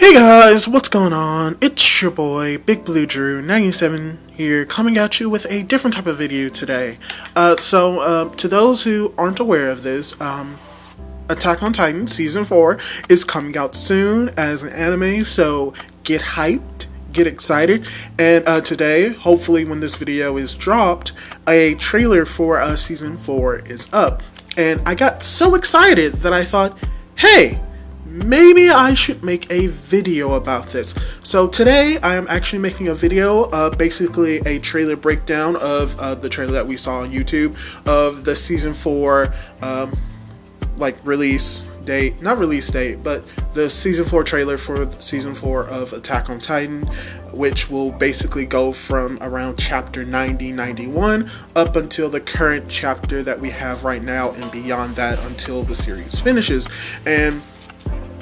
Hey guys, what's going on? It's your boy, Big Blue Drew 97 here, coming at you with a different type of video today. To those who aren't aware of this, Attack on Titan Season 4 is coming out soon as an anime, so get hyped, get excited, and today, hopefully when this video is dropped, a trailer for Season 4 is up. And I got so excited that I thought, hey, maybe I should make a video about this. So today I am actually making a video, basically a trailer breakdown of the trailer that we saw on YouTube of the Season 4 release date, not release date, but the Season 4 trailer for Season 4 of Attack on Titan, which will basically go from around chapter 90-91 up until the current chapter that we have right now, and beyond that until the series finishes. And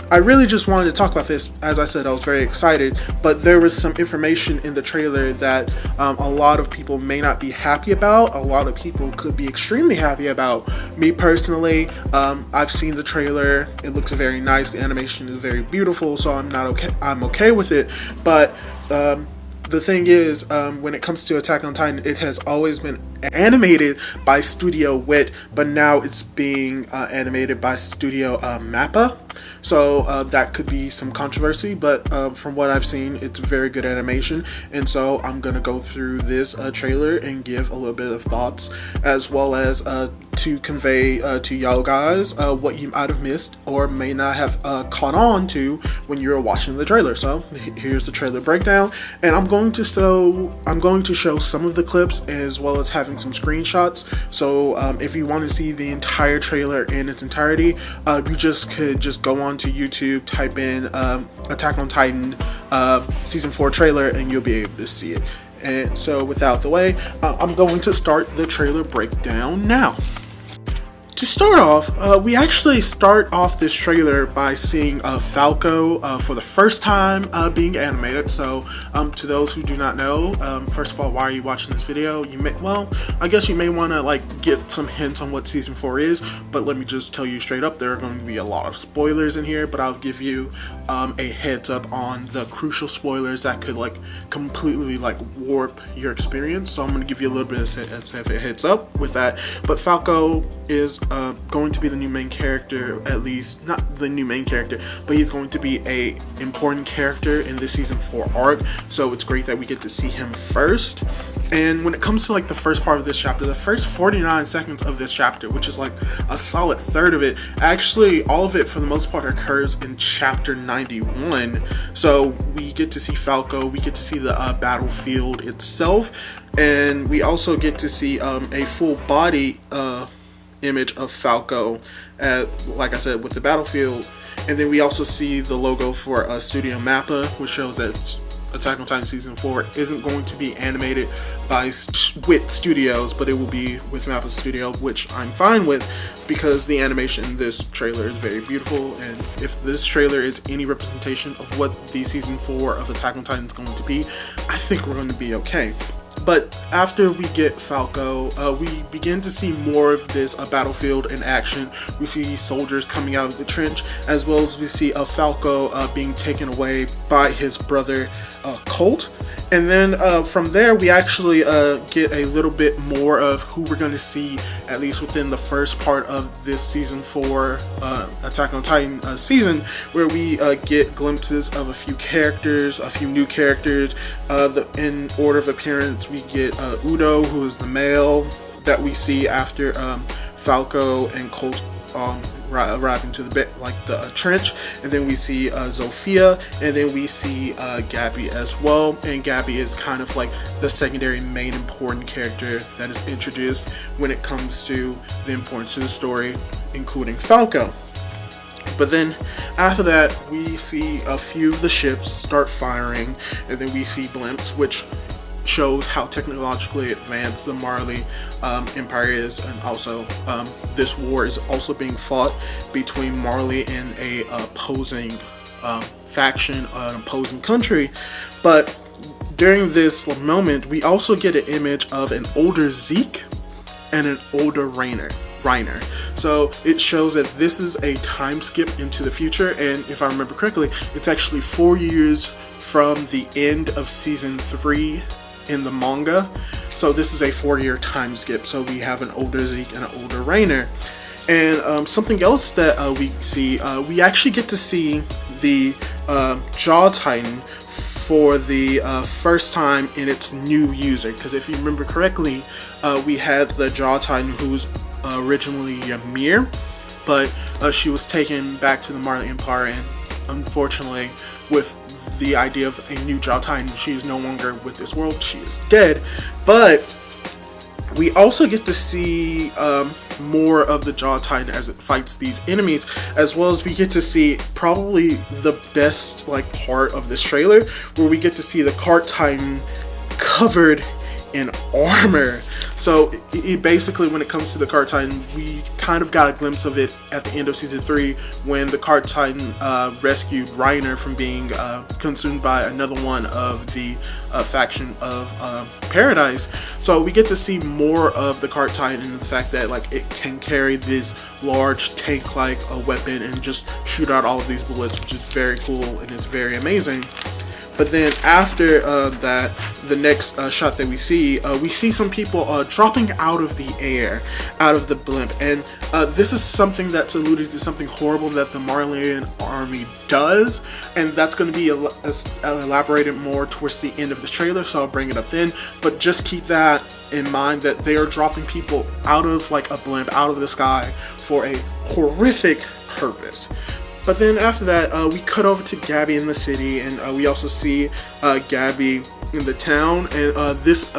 I really just wanted to talk about this. As I said, I was very excited, but there was some information in the trailer that a lot of people may not be happy about. A lot of people could be extremely happy about. Me personally, I've seen the trailer. It looks very nice. The animation is very beautiful, so I'm okay with it. But the thing is, when it comes to Attack on Titan, it has always been animated by Studio Wit, but now it's being animated by Studio Mappa. So that could be some controversy, but from what I've seen, it's very good animation. And so I'm gonna go through this trailer and give a little bit of thoughts, as well as to convey to y'all guys what you might have missed or may not have caught on to when you were watching the trailer. So here's the trailer breakdown, and I'm going to show some of the clips as well as having some screenshots. So if you want to see the entire trailer in its entirety, you could just go on to YouTube, type in Attack on Titan Season 4 trailer, and you'll be able to see it. And so without the way, I'm going to start the trailer breakdown now. To start off, we actually start off this trailer by seeing Falco for the first time being animated. So to those who do not know, first of all, why are you watching this video? I guess you may want to get some hints on what Season 4 is, but let me just tell you straight up, there are going to be a lot of spoilers in here, but I'll give you a heads up on the crucial spoilers that could completely warp your experience. So I'm going to give you a little bit of a heads up with that. But Falco is going to be the new main character, at least not the new main character, but he's going to be a important character in this Season 4 arc, so it's great that we get to see him first. And when it comes to the first part of this chapter, the first 49 seconds of this chapter, which is a solid third of it, actually all of it for the most part occurs in chapter 91. So we get to see Falco, we get to see the battlefield itself, and we also get to see a full body image of Falco, like I said, with the battlefield. And then we also see the logo for Studio Mappa, which shows that Attack on Titan Season 4 isn't going to be animated by Wit Studios, but it will be with Mappa Studio, which I'm fine with because the animation in this trailer is very beautiful. And if this trailer is any representation of what the Season 4 of Attack on Titan is going to be, I think we're going to be okay. But after we get Falco, we begin to see more of this battlefield in action. We see soldiers coming out of the trench, as well as we see Falco being taken away by his brother Colt. And then from there, we actually get a little bit more of who we're going to see, at least within the first part of this Season 4 Attack on Titan season, where we get glimpses of a few characters, a few new characters. In order of appearance, we get Udo, who is the male that we see after Falco and Colt arriving to the trench. And then we see Zofia, and then we see Gabby as well. And Gabby is kind of the secondary main important character that is introduced when it comes to the importance of the story, including Falco. But then after that, we see a few of the ships start firing, and then we see blimps, which shows how technologically advanced the Marley Empire is. And also this war is also being fought between Marley and a opposing faction, an opposing country. But during this moment, we also get an image of an older Zeke and an older Rainer. Reiner. So it shows that this is a time skip into the future, and if I remember correctly, it's actually 4 years from the end of season 3 in the manga. So this is a 4-year time skip. So we have an older Zeke and an older Reiner. And something else that we see, we actually get to see the Jaw Titan for the first time in its new user. Because if you remember correctly, we had the Jaw Titan who was originally Ymir, but she was taken back to the Marley Empire, and unfortunately, with the idea of a new Jaw Titan, she is no longer with this world. She is dead. But we also get to see more of the Jaw Titan as it fights these enemies, as well as we get to see probably the best like part of this trailer, where we get to see the Cart Titan covered in armor. So it basically, when it comes to the Cart Titan, we kind of got a glimpse of it at the end of season 3 when the Cart Titan rescued Reiner from being consumed by another one of the faction of Paradise. So we get to see more of the Cart Titan and the fact that like it can carry this large tank-like weapon and just shoot out all of these bullets, which is very cool and it's very amazing. But then after that, the next shot that we see some people dropping out of the air, out of the blimp. And this is something that's alluded to something horrible that the Marleyan army does. And that's going to be elaborated more towards the end of this trailer, so I'll bring it up then. But just keep that in mind, that they are dropping people out of like a blimp, out of the sky, for a horrific purpose. But then after that, we cut over to Gabby in the city, and we also see Gabby in the town. And this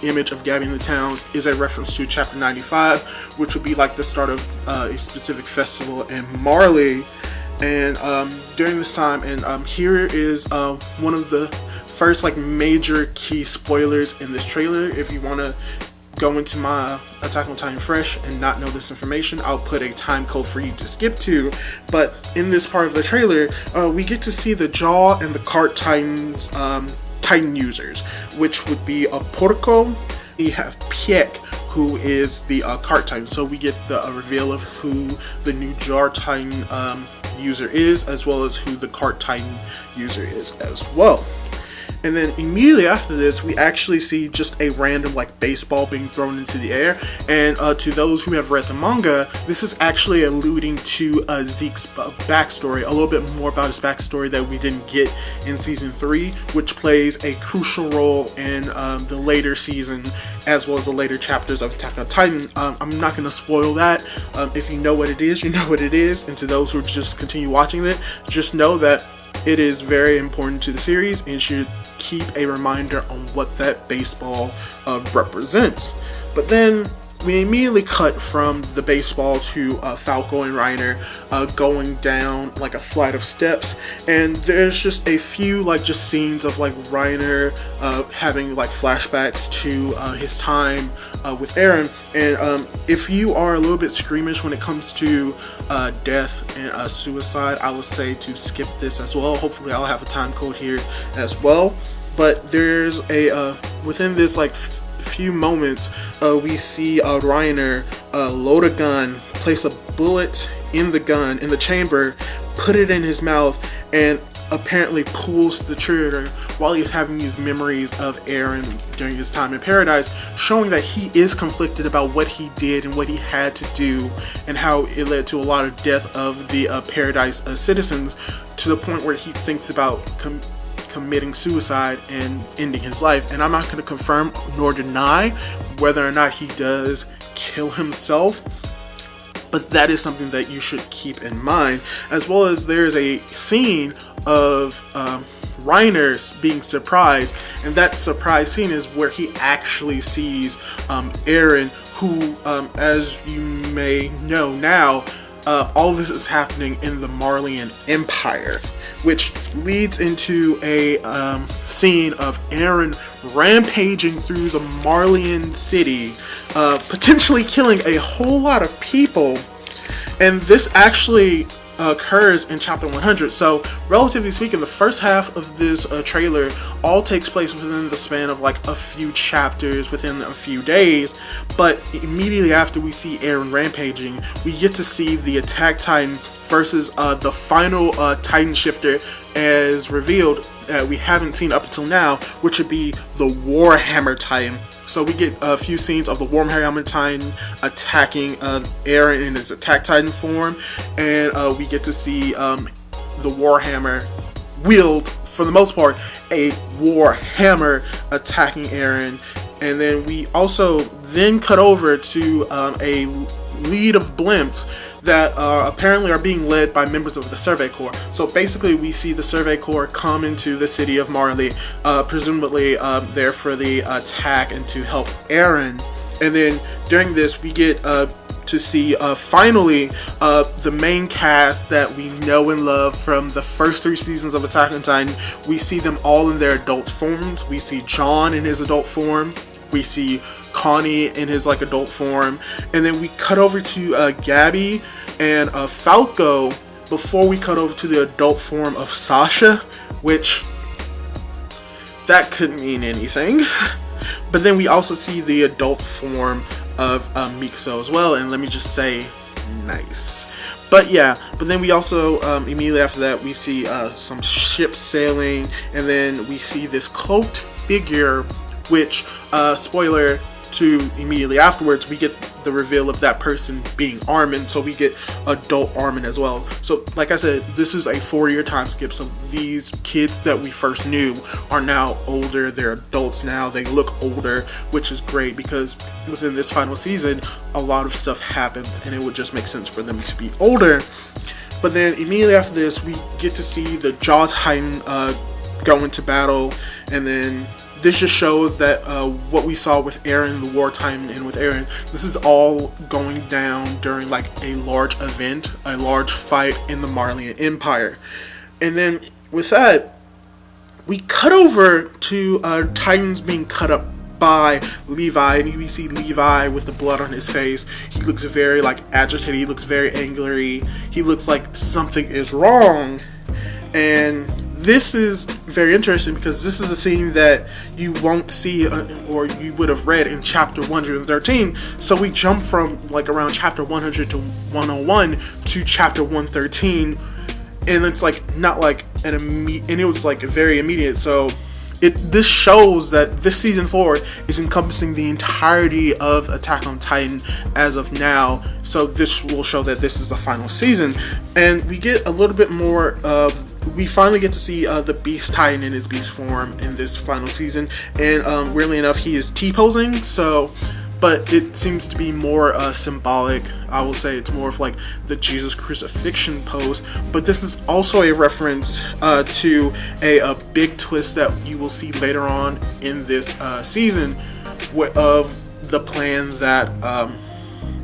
image of Gabby in the town is a reference to chapter 95, which would be like the start of a specific festival in Marley. And during this time, and here is one of the first like major key spoilers in this trailer. If you want to go into my Attack on Titan fresh and not know this information, I'll put a time code for you to skip to. But in this part of the trailer, we get to see the Jaw and the Cart Titans, Titan users, which would be a Porco. We have Piek, who is the Cart Titan. So we get the reveal of who the new Jaw Titan user is, as well as who the Cart Titan user is as well. And then immediately after this, we actually see just a random like baseball being thrown into the air. And to those who have read the manga, this is actually alluding to Zeke's backstory, a little bit more about his backstory that we didn't get in season 3, which plays a crucial role in the later season, as well as the later chapters of Attack on Titan. I'm not going to spoil that. If you know what it is, you know what it is. And to those who just continue watching it, just know that it is very important to the series and should keep a reminder on what that baseball represents. But then we immediately cut from the baseball to Falco and Reiner going down like a flight of steps, and there's just a few like just scenes of like Reiner having like flashbacks to his time with Eren. And if you are a little bit squeamish when it comes to death and suicide, I would say to skip this as well. Hopefully I'll have a time code here as well. But there's a within this like few moments, we see Reiner load a gun, place a bullet in the gun, in the chamber, put it in his mouth, and apparently pulls the trigger while he's having these memories of Eren during his time in Paradise, showing that he is conflicted about what he did and what he had to do, and how it led to a lot of death of the Paradise citizens, to the point where he thinks about committing suicide and ending his life. And I'm not going to confirm nor deny whether or not he does kill himself, but that is something that you should keep in mind. As well as there's a scene of Reiner being surprised, and that surprise scene is where he actually sees Eren, who as you may know now, all this is happening in the Marleyan Empire, which leads into a scene of Eren rampaging through the Marleyan city, potentially killing a whole lot of people. And this actually occurs in chapter 100. So relatively speaking, the first half of this trailer all takes place within the span of like a few chapters, within a few days. But immediately after we see Eren rampaging, we get to see the Attack Titan versus the final Titan shifter as revealed that we haven't seen up until now, which would be the Warhammer Titan. So we get a few scenes of the Warhammer Titan attacking Eren in his Attack Titan form, and we get to see the Warhammer wield, for the most part, a Warhammer attacking Eren. And then we also then cut over to a lead of blimps that apparently are being led by members of the Survey Corps. So basically we see the Survey Corps come into the city of Marley, presumably there for the attack and to help Eren. And then during this we get to see finally the main cast that we know and love from the first 3 seasons of Attack on Titan. We see them all in their adult forms. We see John in his adult form. We see Connie in his like adult form, and then we cut over to Gabby and Falco before we cut over to the adult form of Sasha, which that could mean anything. But then we also see the adult form of Mikso as well, and let me just say, nice. But then we also immediately after that we see some ships sailing, and then we see this cloaked figure, which spoiler to immediately afterwards, we get the reveal of that person being Armin, so we get adult Armin as well. So like I said, this is a 4-year time skip, so these kids that we first knew are now older, they're adults now, they look older, which is great because within this final season a lot of stuff happens and it would just make sense for them to be older. But then immediately after this we get to see the Jaw Titan go into battle, and then this just shows that what we saw with Eren, the War Titan, and with Eren, this is all going down during like a large event, a large fight in the Marleyan Empire. And then with that, we cut over to Titans being cut up by Levi, and we see Levi with the blood on his face. He looks very like agitated, he looks very angry, he looks like something is wrong. And this is very interesting because this is a scene that you won't see or you would have read in chapter 113. So we jump from like around chapter 100 to 101 to chapter 113, and it's like not like and it was like very immediate. So this shows that this season 4 is encompassing the entirety of Attack on Titan as of now. So this will show that this is the final season, and we get a little bit more of. We finally get to see the Beast Titan in his beast form in this final season, and weirdly enough, he is T-posing. So, but it seems to be more symbolic. I will say it's more of like the Jesus crucifixion pose. But this is also a reference to a big twist that you will see later on in this season of the plan that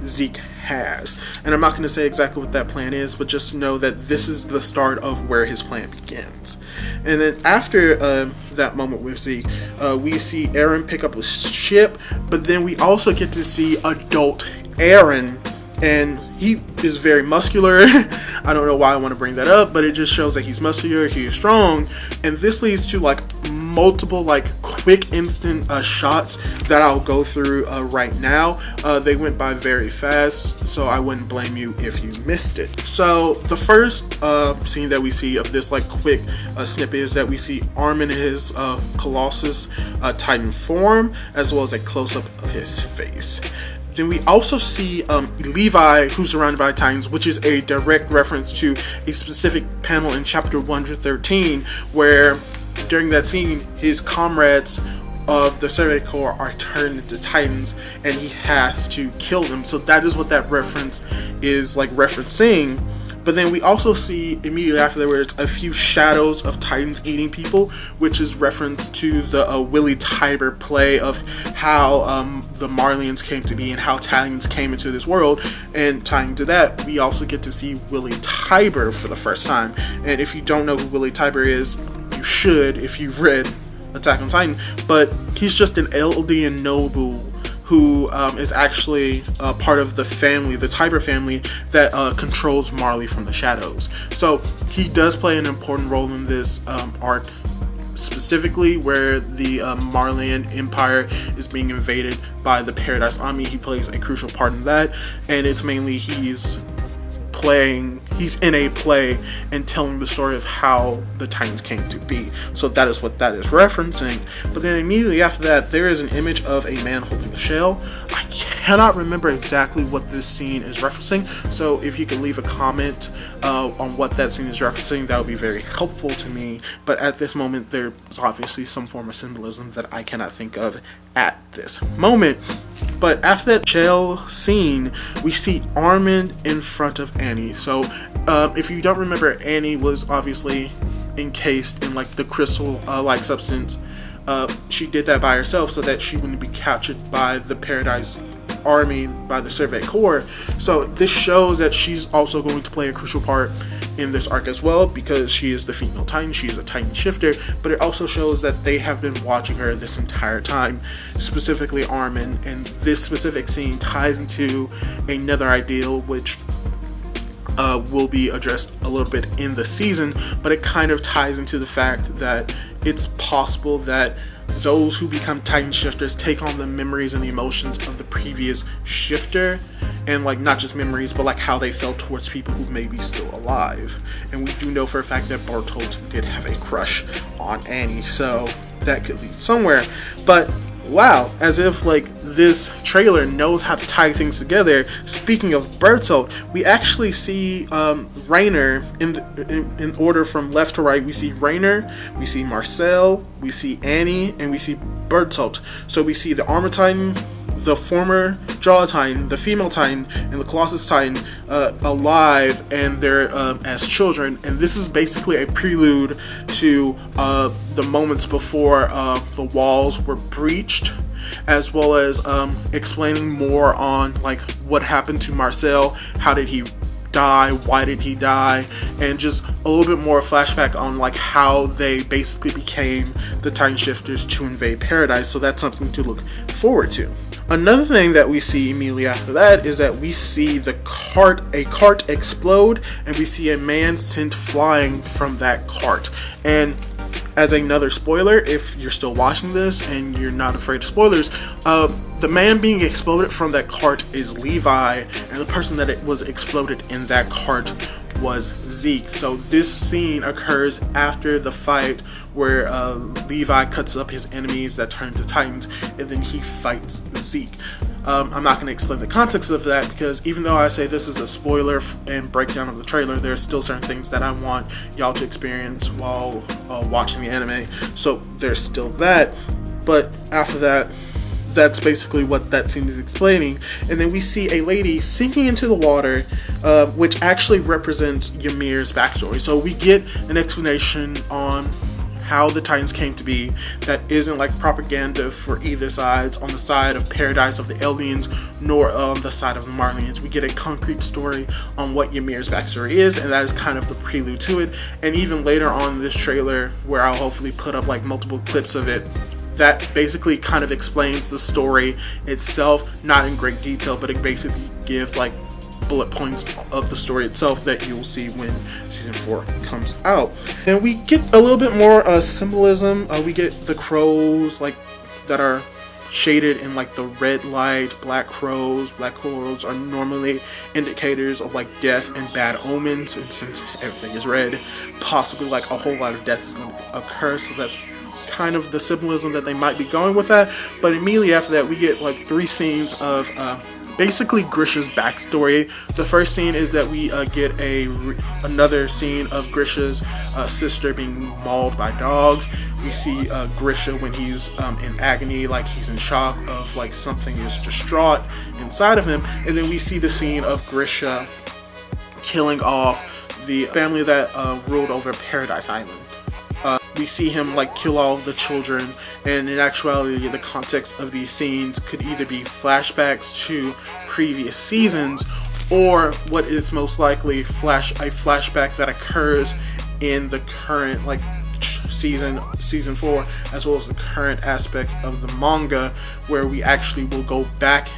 Zeke has. And I'm not going to say exactly what that plan is, but just know that this is the start of where his plan begins. And then after that moment with Zeke, we see Eren pick up a ship, but then we also get to see adult Eren, and he is very muscular. I don't know why I want to bring that up, but it just shows that he's muscular, he is strong, and this leads to like multiple like quick instant shots that I'll go through right now. They went by very fast, so I wouldn't blame you if you missed it. So the first scene that we see of this like quick snippet is that we see Armin in his Colossus Titan form, as well as a close-up of his face. Then we also see Levi, who's surrounded by Titans, which is a direct reference to a specific panel in chapter 113, where during that scene, his comrades of the Survey Corps are turned into Titans, and he has to kill them. So that is what that reference is like referencing. But then we also see immediately afterwards a few shadows of Titans eating people, which is reference to the Willie Tiber play of how the Marleyans came to be and how Titans came into this world. And tying to that, we also get to see Willie Tiber for the first time. And if you don't know who Willie Tiber is, you should if you've read Attack on Titan. But he's just an Eldian noble who is actually part of the family, the Tiber family, that controls Marley from the shadows. So he does play an important role in this arc, specifically where the Marleyan Empire is being invaded by the Paradise Army. He plays a crucial part in that, and it's mainly he's in a play and telling the story of how the Titans came to be. So that is what that is referencing. But then immediately after that, there is an image of a man holding a shell. I cannot remember exactly what this scene is referencing, so if you could leave a comment on what that scene is referencing, that would be very helpful to me. But at this moment, there's obviously some form of symbolism that I cannot think of at this moment. But after that shell scene, we see Armin in front of Annie. So if you don't remember, Annie was obviously encased in like the crystal like substance. She did that by herself so that she wouldn't be captured by the Paradise Army, by the Survey Corps. So this shows that she's also going to play a crucial part in this arc as well, because she is the female Titan, she is a Titan shifter. But it also shows that they have been watching her this entire time, specifically Armin, and this specific scene ties into another ideal which will be addressed a little bit in the season, but it kind of ties into the fact that it's possible that those who become Titan shifters take on the memories and the emotions of the previous shifter, and like not just memories, but like how they felt towards people who may be still alive. And we do know for a fact that Bertolt did have a crush on Annie, so that could lead somewhere. But wow, as if like this trailer knows how to tie things together. Speaking of Bertolt, we actually see Rainer in order from left to right. We see Rainer, we see Marcel, we see Annie, and we see Bertolt. So we see the Armor Titan, the former Jaw Titan, the female Titan, and the Colossus Titan alive, and they're as children. And this is basically a prelude to the moments before the walls were breached, as well as explaining more on like what happened to Marcel, how did he die, why did he die, and just a little bit more flashback on like how they basically became the Titan shifters to invade Paradise. So that's something to look forward to. Another thing that we see immediately after that is that we see a cart explode, and we see a man sent flying from that cart. And as another spoiler, if you're still watching this and you're not afraid of spoilers, the man being exploded from that cart is Levi, and the person that it was exploded in that cart was Zeke. So this scene occurs after the fight where Levi cuts up his enemies that turn to Titans, and then he fights Zeke. I'm not going to explain the context of that, because even though I say this is a spoiler and breakdown of the trailer, there's still certain things that I want y'all to experience while watching the anime. So there's still that. But after that, that's basically what that scene is explaining. And then we see a lady sinking into the water, which actually represents Ymir's backstory. So we get an explanation on how the Titans came to be that isn't like propaganda for either sides, on the side of Paradise of the aliens nor on the side of the Marleyans. We get a concrete story on what Ymir's backstory is, and that is kind of the prelude to it. And even later on in this trailer, where I'll hopefully put up like multiple clips of it, that basically kind of explains the story itself, not in great detail, but it basically gives like bullet points of the story itself that you'll see when season 4 comes out. And we get a little bit more symbolism. We get the crows like that are shaded in like the red light. Black crows are normally indicators of like death and bad omens, and since everything is red, possibly like a whole lot of death is going to occur. So that's kind of the symbolism that they might be going with that. But immediately after that, we get like 3 scenes of basically Grisha's backstory. The first scene is that we get another scene of Grisha's sister being mauled by dogs. We see Grisha when he's in agony, like he's in shock of like something is distraught inside of him. And then we see the scene of Grisha killing off the family that ruled over Paradise Island. We see him like kill all of the children, and in actuality the context of these scenes could either be flashbacks to previous seasons, or what is most likely a flashback that occurs in the current like season 4, as well as the current aspects of the manga, where we actually will go back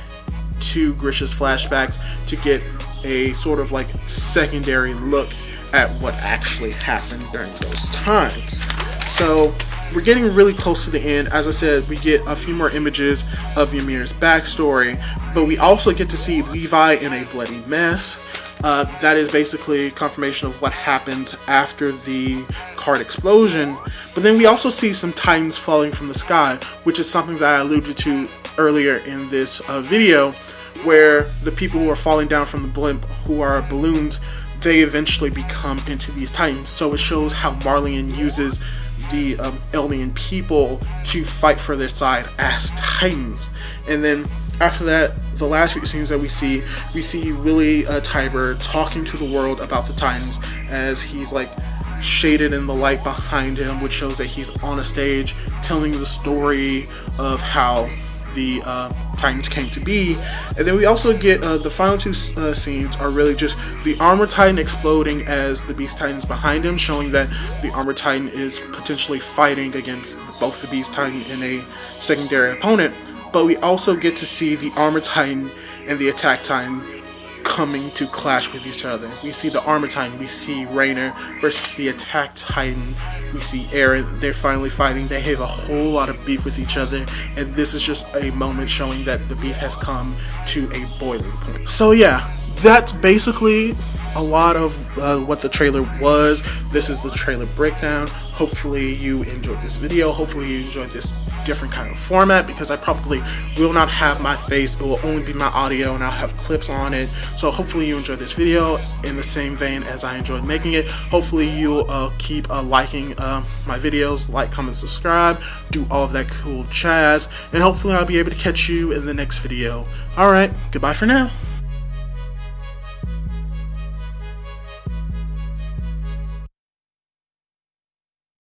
to Grisha's flashbacks to get a sort of like secondary look at what actually happened during those times. So we're getting really close to the end. As I said, we get a few more images of Ymir's backstory, but we also get to see Levi in a bloody mess. That is basically confirmation of what happens after the card explosion. But then we also see some titans falling from the sky, which is something that I alluded to earlier in this video, where the people who are falling down from the blimp, who are balloons, they eventually become into these titans. So it shows how Marleyan uses the alien people to fight for their side as titans. And then after that, the last few scenes that we see really Tiber talking to the world about the titans, as he's like shaded in the light behind him, which shows that he's on a stage telling the story of how the titans came to be. And then we also get the final two scenes are really just the armor titan exploding as the beast titans behind him, showing that the armor titan is potentially fighting against both the beast titan and a secondary opponent. But we also get to see the armor titan and the attack titan coming to clash with each other. We see the armor titan, we see Rainer versus the attack titan, we see Eren. They're finally fighting. They have a whole lot of beef with each other, and this is just a moment showing that the beef has come to a boiling point. So yeah, that's basically a lot of what the trailer was. This is the trailer breakdown. Hopefully you enjoyed this video. Hopefully you enjoyed this different kind of format, because I probably will not have my face. It will only be my audio, and I'll have clips on it. So hopefully you enjoyed this video in the same vein as I enjoyed making it. Hopefully you'll keep liking my videos, like, comment, subscribe, do all of that cool jazz, and hopefully I'll be able to catch you in the next video. Alright, goodbye for now.